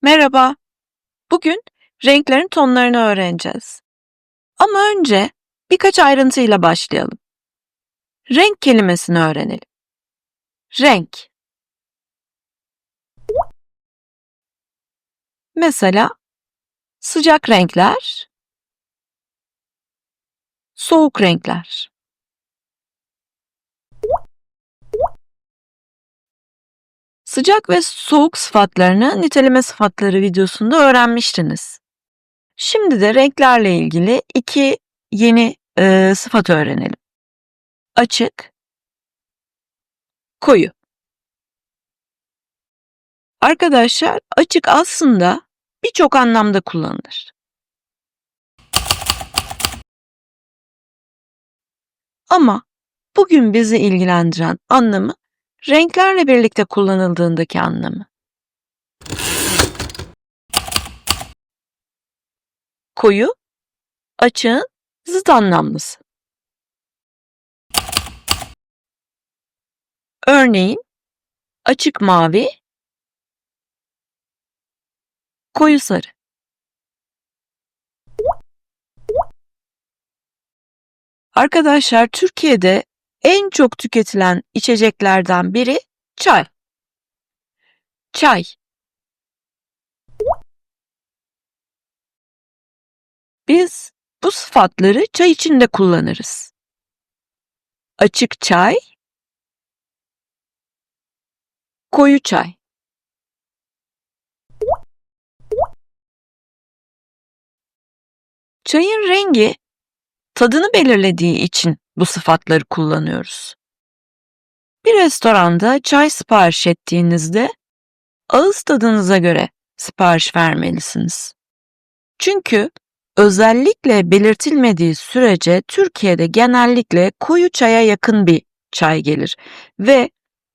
Merhaba. Bugün renklerin tonlarını öğreneceğiz. Ama önce birkaç ayrıntıyla başlayalım. Renk kelimesini öğrenelim. Renk. Mesela sıcak renkler, soğuk renkler. Sıcak ve soğuk sıfatlarını niteleme sıfatları videosunda öğrenmiştiniz. Şimdi de renklerle ilgili iki yeni sıfat öğrenelim. Açık, koyu. Arkadaşlar, açık aslında birçok anlamda kullanılır. Ama bugün bizi ilgilendiren anlamı renklerle birlikte kullanıldığındaki anlamı. Koyu, açığın zıt anlamlısı. Örneğin açık mavi, koyu sarı. Arkadaşlar, Türkiye'de en çok tüketilen içeceklerden biri çay. Çay. Biz bu sıfatları çay için de kullanırız. Açık çay, koyu çay. Çayın rengi tadını belirlediği için bu sıfatları kullanıyoruz. Bir restoranda çay sipariş ettiğinizde ağız tadınıza göre sipariş vermelisiniz. Çünkü özellikle belirtilmediği sürece Türkiye'de genellikle koyu çaya yakın bir çay gelir ve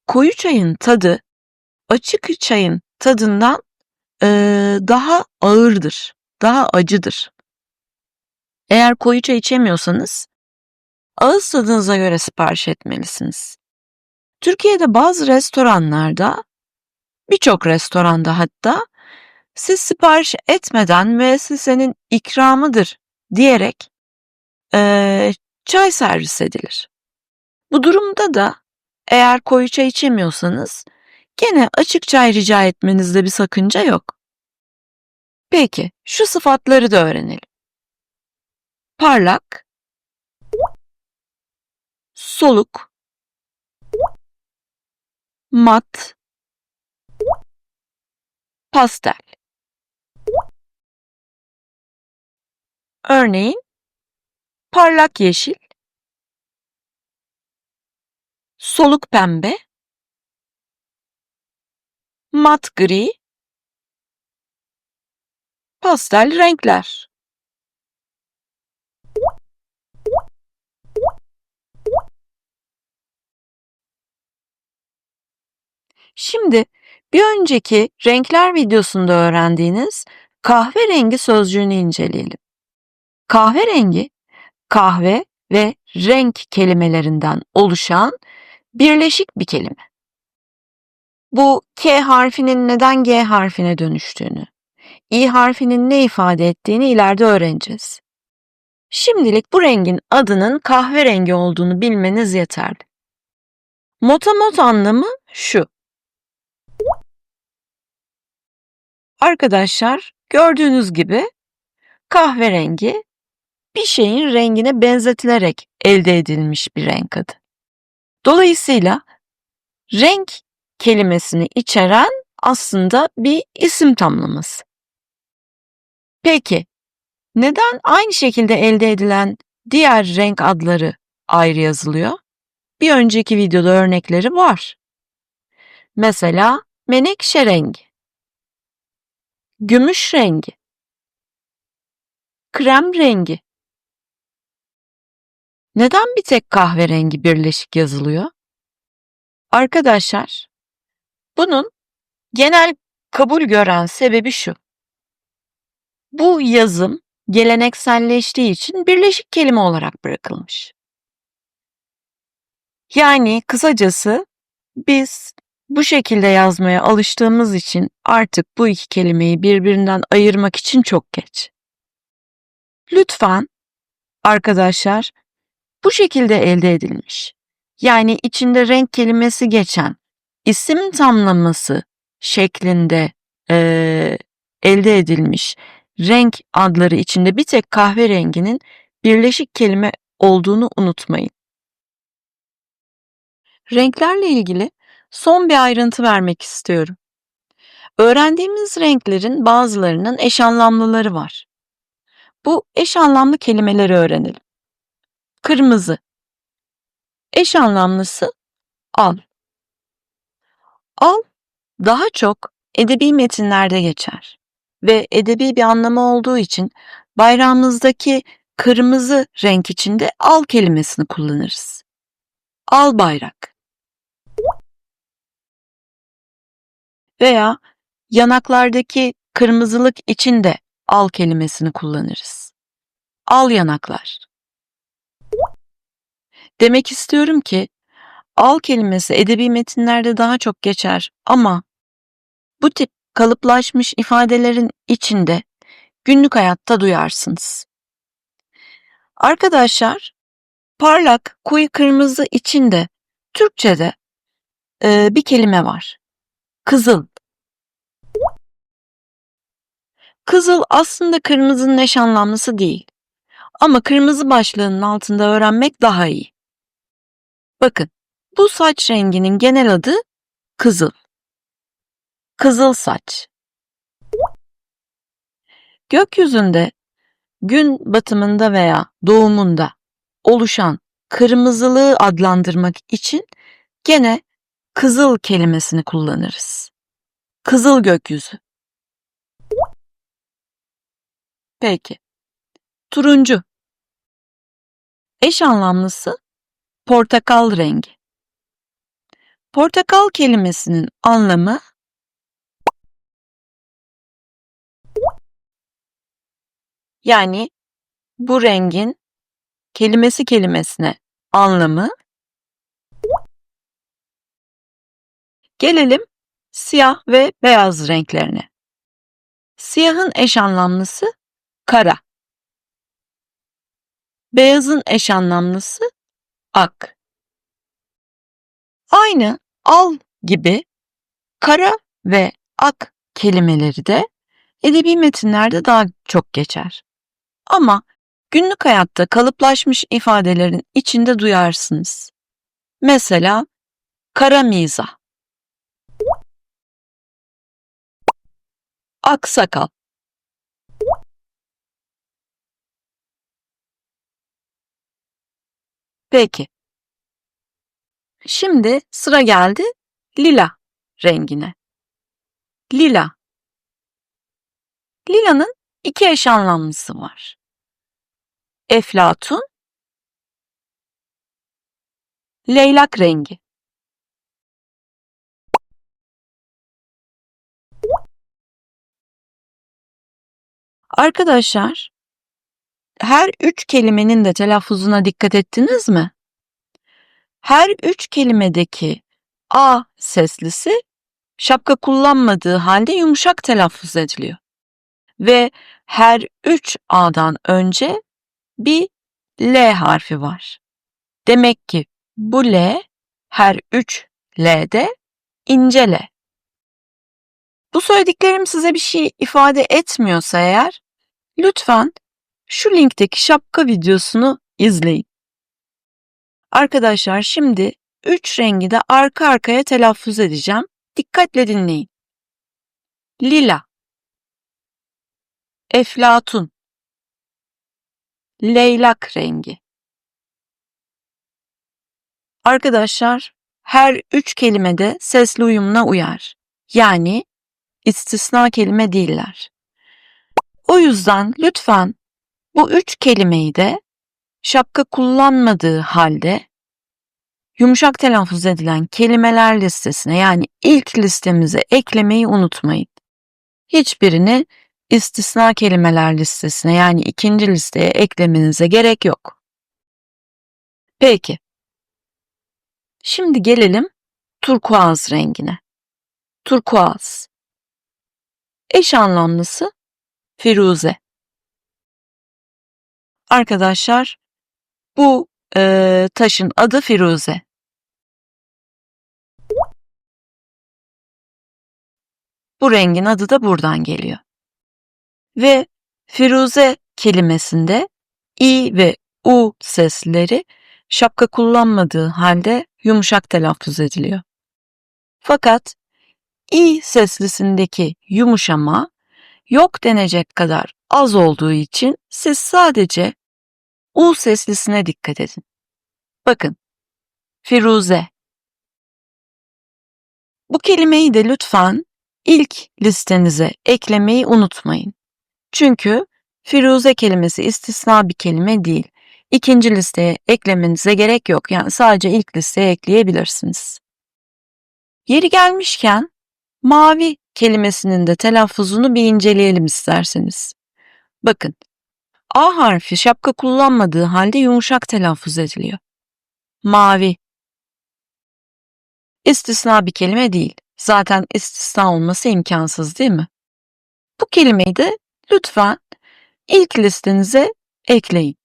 koyu çayın tadı açık çayın tadından daha ağırdır, daha acıdır. Eğer koyu çay içemiyorsanız ağız tadınıza göre sipariş etmelisiniz. Türkiye'de bazı restoranlarda, birçok restoranda hatta siz sipariş etmeden müessesenin ikramıdır diyerek çay servis edilir. Bu durumda da eğer koyu çay içemiyorsanız gene açık çay rica etmenizde bir sakınca yok. Peki şu sıfatları da öğrenelim. Parlak, soluk, mat, pastel. Örneğin parlak yeşil, soluk pembe, mat gri, pastel renkler. Şimdi bir önceki renkler videosunda öğrendiğiniz kahverengi sözcüğünü inceleyelim. Kahverengi, kahve ve renk kelimelerinden oluşan birleşik bir kelime. Bu K harfinin neden G harfine dönüştüğünü, İ harfinin ne ifade ettiğini ileride öğreneceğiz. Şimdilik bu rengin adının kahverengi olduğunu bilmeniz yeterli. Motamot anlamı şu. Arkadaşlar, gördüğünüz gibi kahverengi bir şeyin rengine benzetilerek elde edilmiş bir renk adı. Dolayısıyla renk kelimesini içeren aslında bir isim tamlaması. Peki, neden aynı şekilde elde edilen diğer renk adları ayrı yazılıyor? Bir önceki videoda örnekleri var. Mesela menekşe rengi, gümüş rengi, krem rengi. Neden bir tek kahverengi birleşik yazılıyor? Arkadaşlar, bunun genel kabul gören sebebi şu. Bu yazım gelenekselleştiği için birleşik kelime olarak bırakılmış. Yani kısacası biz bu şekilde yazmaya alıştığımız için artık bu iki kelimeyi birbirinden ayırmak için çok geç. Lütfen arkadaşlar bu şekilde elde edilmiş. Yani içinde renk kelimesi geçen isim tamlaması şeklinde elde edilmiş renk adları içinde bir tek kahverenginin birleşik kelime olduğunu unutmayın. Renklerle ilgili son bir ayrıntı vermek istiyorum. Öğrendiğimiz renklerin bazılarının eş anlamlıları var. Bu eş anlamlı kelimeleri öğrenelim. Kırmızı. Eş anlamlısı al. Al daha çok edebi metinlerde geçer ve edebi bir anlamı olduğu için bayrağımızdaki kırmızı renk içinde al kelimesini kullanırız. Al bayrak. Veya yanaklardaki kırmızılık için de al kelimesini kullanırız. Al yanaklar. Demek istiyorum ki al kelimesi edebi metinlerde daha çok geçer ama bu tip kalıplaşmış ifadelerin içinde günlük hayatta duyarsınız. Arkadaşlar, parlak, koyu kırmızı içinde Türkçe'de bir kelime var. Kızıl. Kızıl aslında kırmızının eş anlamlısı değil. Ama kırmızı başlığının altında öğrenmek daha iyi. Bakın, bu saç renginin genel adı kızıl. Kızıl saç. Gökyüzünde gün batımında veya doğumunda oluşan kırmızılığı adlandırmak için gene kızıl kelimesini kullanırız. Kızıl gökyüzü. Peki. Turuncu. Eş anlamlısı portakal rengi. Portakal kelimesinin anlamı yani bu rengin kelimesine anlamı. Gelelim siyah ve beyaz renklerine. Siyahın eş anlamlısı kara. Beyazın eş anlamlısı ak. Aynı al gibi kara ve ak kelimeleri de edebi metinlerde daha çok geçer. Ama günlük hayatta kalıplaşmış ifadelerin içinde duyarsınız. Mesela kara mizah, aksakal. Peki. Şimdi sıra geldi lila rengine. Lila. Lilanın iki eş anlamlısı var. Eflatun, leylak rengi. Arkadaşlar, her üç kelimenin de telaffuzuna dikkat ettiniz mi? Her üç kelimedeki A seslisi şapka kullanmadığı halde yumuşak telaffuz ediliyor. Ve her üç A'dan önce bir L harfi var. Demek ki bu L her üç L'de ince L. Bu söylediklerim size bir şey ifade etmiyorsa eğer, lütfen şu linkteki şapka videosunu izleyin. Arkadaşlar şimdi 3 rengi de arka arkaya telaffuz edeceğim. Dikkatle dinleyin. Lila, eflatun, leylak rengi. Arkadaşlar her 3 kelime de sesli uyumuna uyar. Yani istisna kelime değiller. O yüzden lütfen bu 3 kelimeyi de şapka kullanmadığı halde yumuşak telaffuz edilen kelimeler listesine yani ilk listemize eklemeyi unutmayın. Hiçbirini istisna kelimeler listesine yani ikinci listeye eklemenize gerek yok. Peki. Şimdi gelelim turkuaz rengine. Turkuaz. Eş anlamlısı firuze. Arkadaşlar bu taşın adı firuze. Bu rengin adı da buradan geliyor. Ve firuze kelimesinde i ve u sesleri şapka kullanmadığı halde yumuşak telaffuz ediliyor. Fakat i seslisindeki yumuşama yok denecek kadar az olduğu için siz sadece u seslisine dikkat edin. Bakın, firuze. Bu kelimeyi de lütfen ilk listenize eklemeyi unutmayın. Çünkü firuze kelimesi istisna bir kelime değil. İkinci listeye eklemenize gerek yok. Yani sadece ilk listeye ekleyebilirsiniz. Yeri gelmişken mavi kelimesinin de telaffuzunu bir inceleyelim isterseniz. Bakın, A harfi şapka kullanmadığı halde yumuşak telaffuz ediliyor. Mavi. İstisna bir kelime değil. Zaten istisna olması imkansız değil mi? Bu kelimeyi de lütfen ilk listenize ekleyin.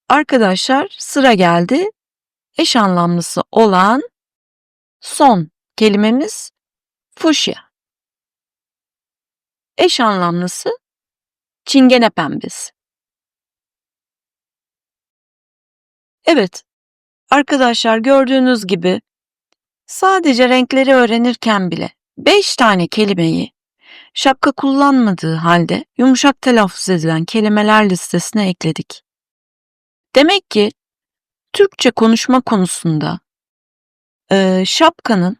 Arkadaşlar sıra geldi. Eş anlamlısı olan son kelimemiz fuşya. Eş anlamlısı çingene pembesi. Evet, arkadaşlar gördüğünüz gibi sadece renkleri öğrenirken bile 5 tane kelimeyi şapka kullanmadığı halde yumuşak telaffuz edilen kelimeler listesine ekledik. Demek ki Türkçe konuşma konusunda şapkanın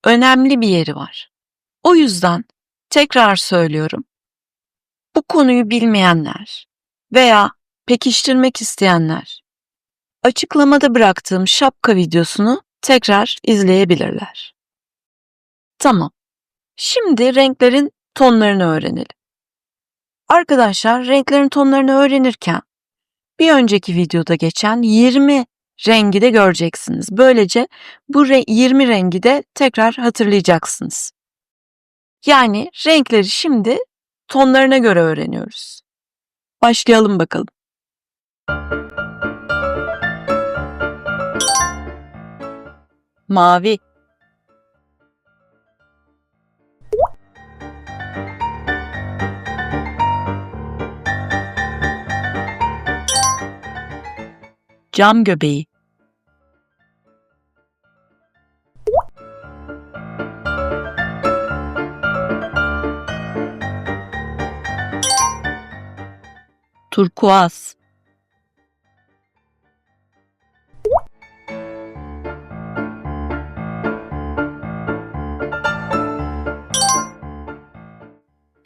önemli bir yeri var. O yüzden tekrar söylüyorum. Bu konuyu bilmeyenler veya pekiştirmek isteyenler açıklamada bıraktığım şapka videosunu tekrar izleyebilirler. Tamam. Şimdi renklerin tonlarını öğrenelim. Arkadaşlar renklerin tonlarını öğrenirken bir önceki videoda geçen 20 rengi de göreceksiniz. Böylece bu 20 rengi de tekrar hatırlayacaksınız. Yani renkleri şimdi tonlarına göre öğreniyoruz. Başlayalım bakalım. Mavi, cam göbeği, turkuaz,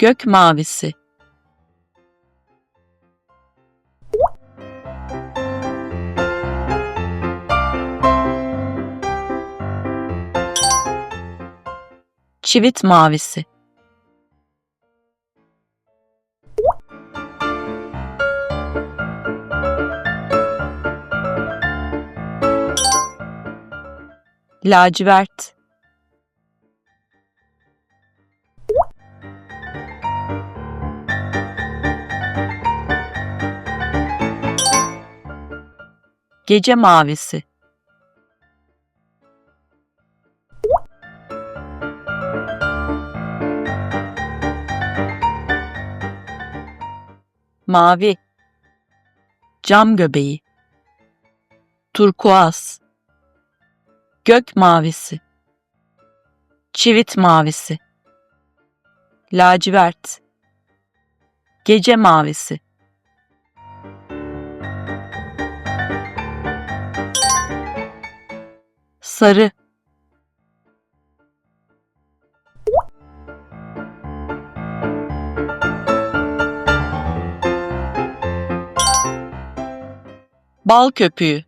gök mavisi, çivit mavisi, lacivert, gece mavisi, mavi, cam göbeği, turkuaz, gök mavisi, çivit mavisi, lacivert, gece mavisi, sarı, bal köpüğü,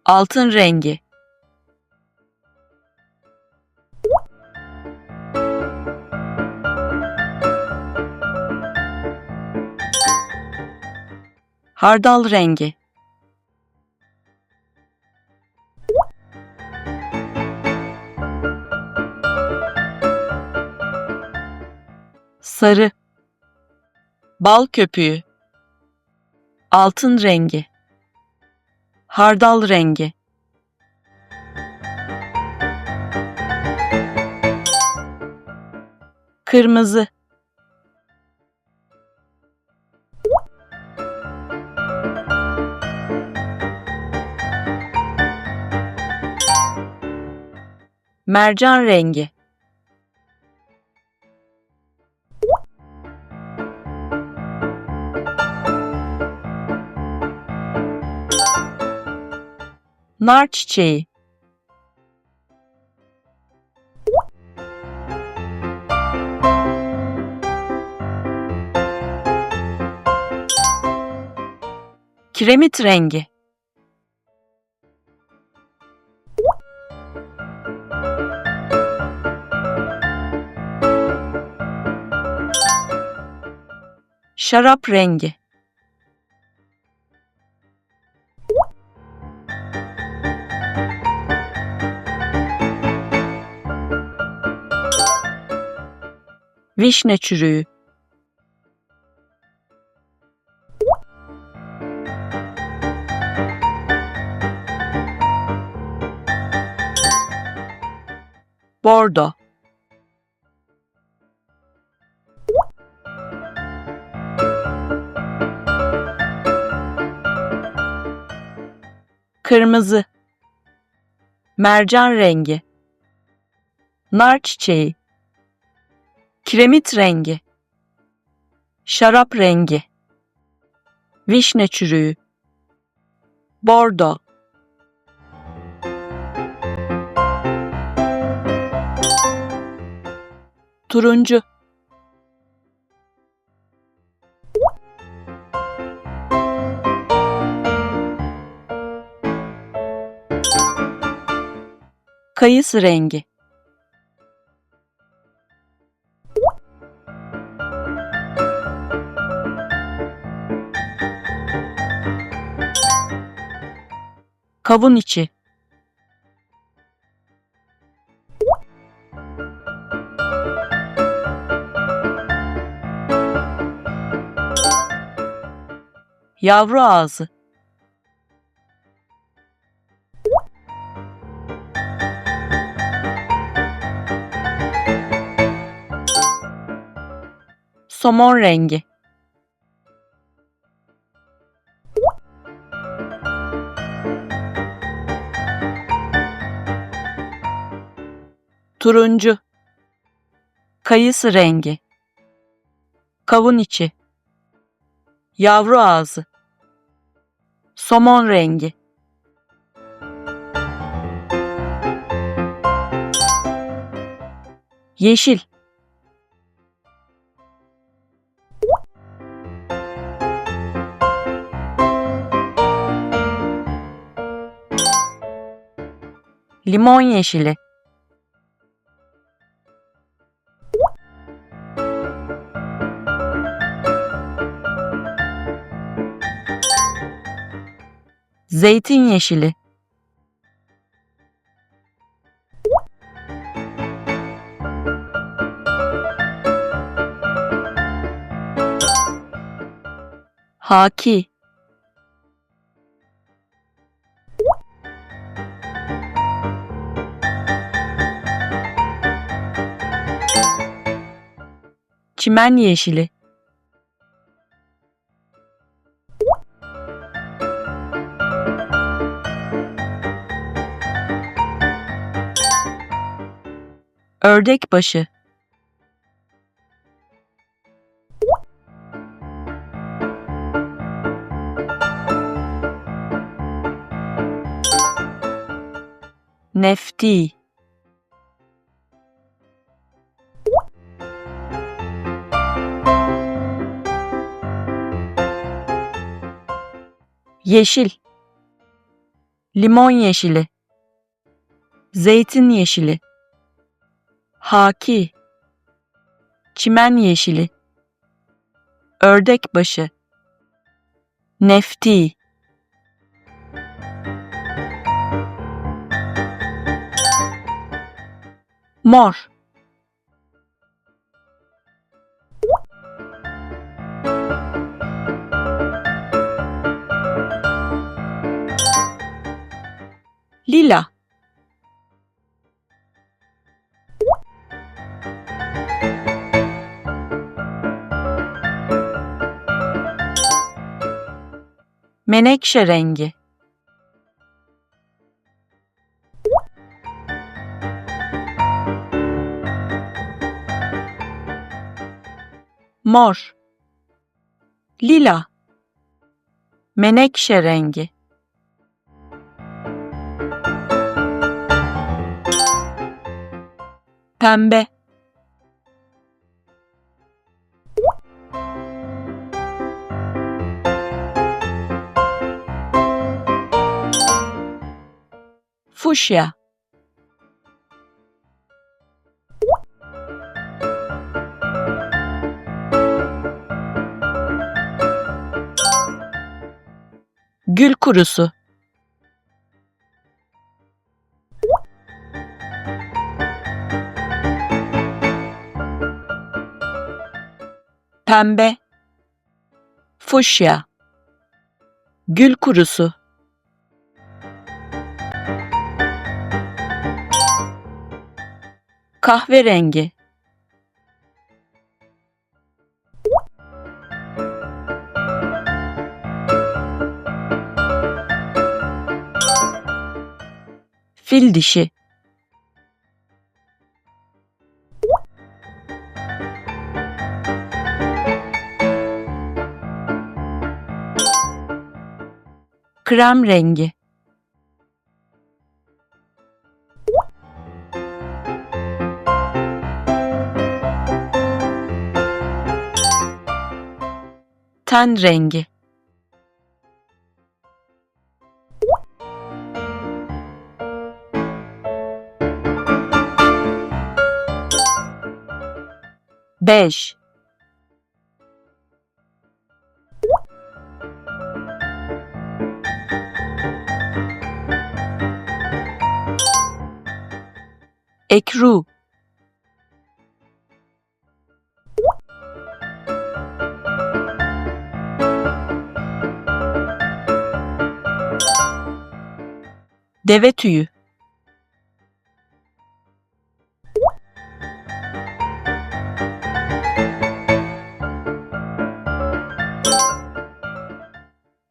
altın rengi, hardal rengi, sarı, bal köpüğü, altın rengi, hardal rengi, kırmızı, mercan rengi, nar çiçeği, kiremit rengi, şarap rengi, vişne çürüğü, bordo, kırmızı, mercan rengi, nar çiçeği, kiremit rengi, şarap rengi, vişne çürüğü, bordo, turuncu, kayısı rengi, kavun içi, yavru ağzı, somon rengi, turuncu, kayısı rengi, kavun içi, yavru ağzı, somon rengi, yeşil, limon yeşili, zeytin yeşili, haki, çimen yeşili, ördek başı, nefti, yeşil, limon yeşili, zeytin yeşili, haki, çimen yeşili, ördekbaşı, nefti, mor, lila, menekşe rengi, mor, lila, menekşe rengi, pembe, fuşya, gül kurusu, pembe, fuşya, gül kurusu, kahverengi, fil dişi, krem rengi, ten rengi, bej, ekru, deve tüyü,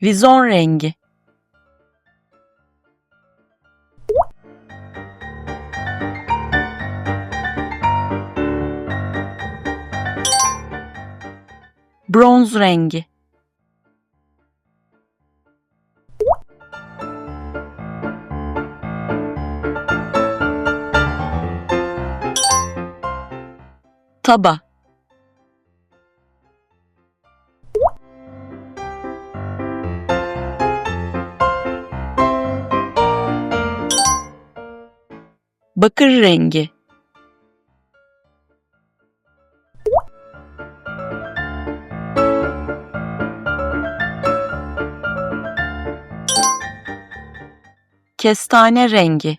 vizon rengi, bronz rengi, taba, bakır rengi, kestane rengi,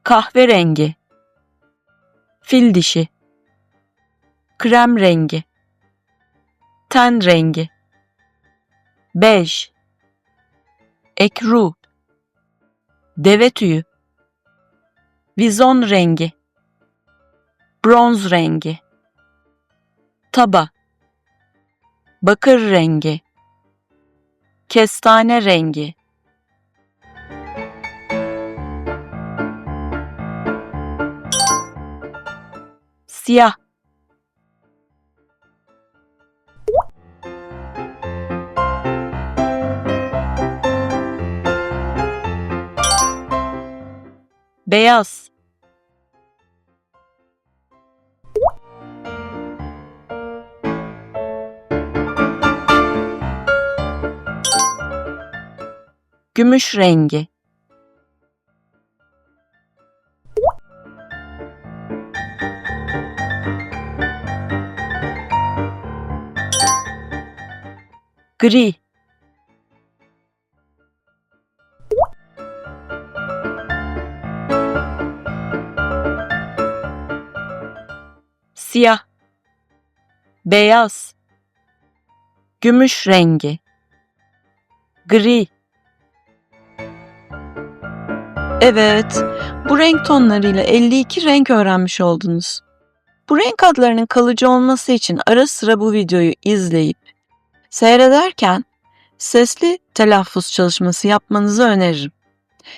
kahverengi, fil dişi, krem rengi, ten rengi, bej, ekru, deve tüyü, vizon rengi, bronz rengi, taba, bakır rengi, kestane rengi, siyah, beyaz, gümüş rengi. Gri. Siyah. Beyaz. Gümüş rengi. Gri. Evet, bu renk tonlarıyla 52 renk öğrenmiş oldunuz. Bu renk adlarının kalıcı olması için ara sıra bu videoyu izleyip seyrederken sesli telaffuz çalışması yapmanızı öneririm.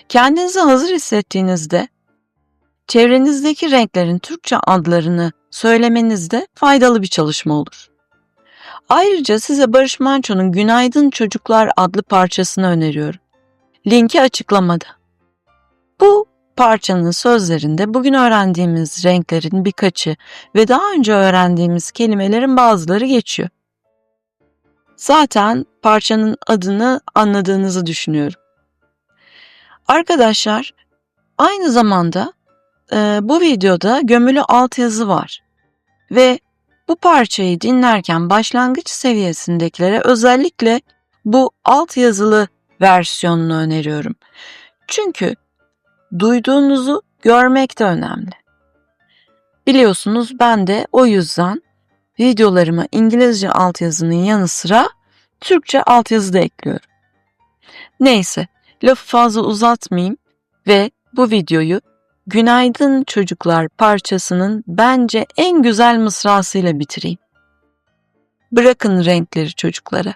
Kendinizi hazır hissettiğinizde çevrenizdeki renklerin Türkçe adlarını söylemenizde faydalı bir çalışma olur. Ayrıca size Barış Manço'nun Günaydın Çocuklar adlı parçasını öneriyorum. Linki açıklamada. Bu parçanın sözlerinde bugün öğrendiğimiz renklerin birkaçı ve daha önce öğrendiğimiz kelimelerin bazıları geçiyor. Zaten parçanın adını anladığınızı düşünüyorum. Arkadaşlar, aynı zamanda bu videoda gömülü altyazı var ve bu parçayı dinlerken başlangıç seviyesindekilere özellikle bu altyazılı versiyonunu öneriyorum. Çünkü duyduğunuzu görmek de önemli. Biliyorsunuz ben de o yüzden videolarıma İngilizce altyazının yanı sıra Türkçe altyazı da ekliyorum. Neyse, lafı fazla uzatmayayım ve bu videoyu Günaydın Çocuklar parçasının bence en güzel mısrasıyla bitireyim. Bırakın renkleri çocuklara.